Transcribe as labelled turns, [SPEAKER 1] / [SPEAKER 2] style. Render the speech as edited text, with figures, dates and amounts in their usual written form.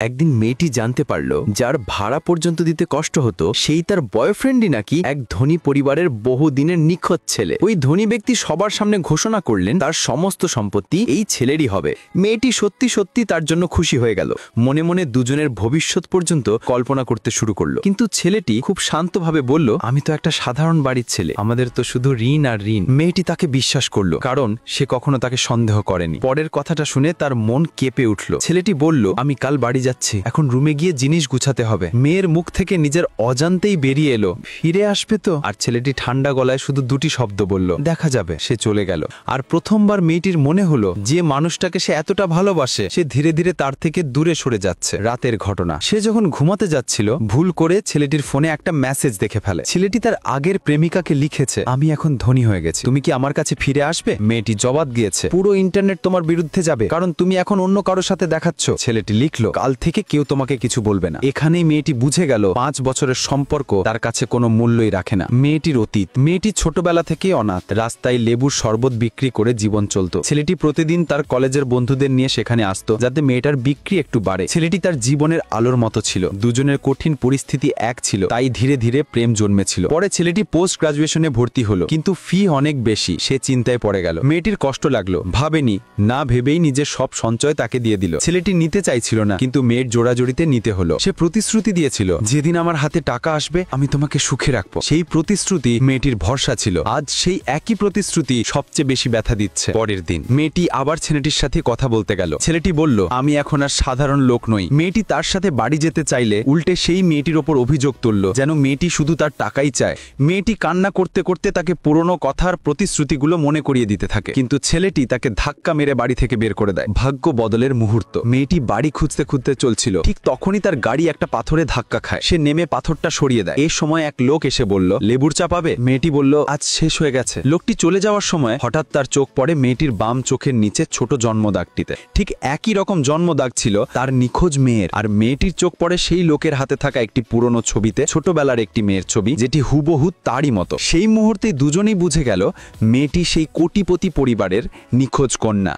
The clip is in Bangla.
[SPEAKER 1] একদিন মেয়েটি জানতে পারল যার ভাড়া পর্যন্ত দিতে কষ্ট হতো সেই তার বয়ফ্রেন্ডই নাকি এক ধনী পরিবারের বহুদিনের নিখোঁজ ছেলে। ওই ধনী ব্যক্তি সবার সামনে ঘোষণা করলেন তার সমস্ত সম্পত্তি এই ছেলেরই হবে। মেয়েটি সত্যি সত্যি তার জন্য খুশি হয়ে গেল, মনে মনে দুজনের ভবিষ্যৎ পর্যন্ত কল্পনা করতে শুরু করলো। কিন্তু ছেলেটি খুব শান্তভাবে বলল, আমি তো একটা সাধারণ বাড়ির ছেলে, আমাদের তো শুধু ঋণ আর ঋণ। মেয়েটি তাকে বিশ্বাস করলো, কারণ সে কখনো তাকে সন্দেহ করেনি। পরের কথাটা শুনে তার মন কেঁপে উঠল। ছেলেটি বলল, আমি কাল বাড়ি যাচ্ছি, এখন রুমে গিয়ে জিনিস গুছাতে হবে। মেয়ের মুখ থেকে নিজের অজান্তেই বেরিয়ে এলো, ফিরে আসবে তো? আর ছেলেটি ঠান্ডা গলায় শুধু দুটি শব্দ বলল, দেখা যাবে। সে চলে গেল। আর প্রথমবার মেয়েটির মনে হলো যে মানুষটাকে সে এতটা ভালোবাসে সে ধীরে ধীরে তার থেকে দূরে সরে যাচ্ছে। রাতের ঘটনা, সে যখন ঘুমাতে যাচ্ছিল ভুল করে ছেলেটির ফোনে একটা মেসেজ দেখে ফেলে। ছেলেটি তার আগের প্রেমিকাকে লিখেছে, আমি এখন ধনী হয়ে গেছি, তুমি কি আমার কাছে ফিরে আসবে? মেয়েটি জবাব দিয়েছে, পুরো ইন্টারনেট তোমার বিরুদ্ধে যাবে, কারণ তুমি এখন অন্য কারোর সাথে দেখাচ্ছ। ছেলেটি লিখলো, কাল থেকে কেউ তোমাকে কিছু বলবে না। এখানেই মেয়েটি বুঝে গেল 5 বছরের সম্পর্ক তার কাছে কোনো মূল্যই রাখে না। মেয়েটির অতীত, মেয়েটি ছোটবেলা থেকেই অনাথ, রাস্তায় লেবুর শরবত বিক্রি করে জীবন চলত। ছেলেটি প্রতিদিন তার কলেজের বন্ধুদের নিয়ে সেখানে আসতো যাতে মেয়েটার বিক্রি একটু বাড়ে। ছেলেটি তার জীবনের আলোর মতো ছিল, দুজনের কঠিন পরিস্থিতি এক ছিল, তাই ধীরে ধীরে প্রেম জন্মেছিল। পরে ছেলেটি পোস্ট গ্রাজুয়েশনে ভর্তি হলো, কিন্তু ফি অনেক বেশি, সে চিন্তায় পড়ে গেল। মেয়েটির কষ্ট লাগলো, ভাবেনি, না ভেবেই নিজের সব সঞ্চয় তাকে দিয়ে দিল। ছেলেটি নিতে চাইছিল না, কিন্তু মেয়ের জোড়াজড়িতে নিতে হলো। সে প্রতিশ্রুতি দিয়েছিল, যেদিন আমার হাতে টাকা আসবে আমি তোমাকে সুখে রাখবো। সেই প্রতিশ্রুতি মেয়েটির ভরসা ছিল। আজ সেই একই প্রতিশ্রুতি সবচেয়ে বেশি ব্যথা দিচ্ছে। পরের দিন মেয়েটি আবার ছেলেটির সাথে কথা বলতে গেল। ছেলেটি বলল, আমি এখন আর সাধারণ লোক নই। মেয়েটি তার সাথে বাড়ি যেতে চাইলে উল্টে সেই মেয়েটির ওপর অভিযোগ তুলল যেন মেয়েটি শুধু তার টাকাই চায়। মেয়েটি কান্না করতে করতে তাকে পুরনো কথার প্রতিশ্রুতিগুলো মনে করিয়ে দিতে থাকে, কিন্তু ছেলেটি তাকে ধাক্কা মেরে বাড়ি থেকে বের করে দেয়। ভাগ্য বদলের মুহূর্ত, মেয়েটি বাড়ি খুঁজতে খুঁজতে চলছিল, ঠিক তখনই তার গাড়ি একটা পাথরে ধাক্কা খায়। সে নেমে পাথরটা সরিয়ে দেয়। এই সময় এক লোক এসে বলল, লেবুর চা পাবে? মেয়েটি বলল, আজ শেষ হয়ে গেছে। লোকটি চলে যাওয়ার সময় হঠাৎ তার চোখ পড়ে মেয়েটির বাম চোখের নিচে ছোট জন্মদাগটিতে। ঠিক একই রকম জন্মদাগ ছিল তার নিখোঁজ মেয়ের। আর মেয়েটির চোখ পড়ে সেই লোকের হাতে থাকা একটি পুরনো ছবিতে, ছোটবেলার একটি মেয়ের ছবি, যেটি হুবহু তারই মতো। সেই মুহূর্তে দুজনেই বুঝে গেল মেয়েটি সেই কোটিপতি পরিবারের নিখোঁজ কন্যা।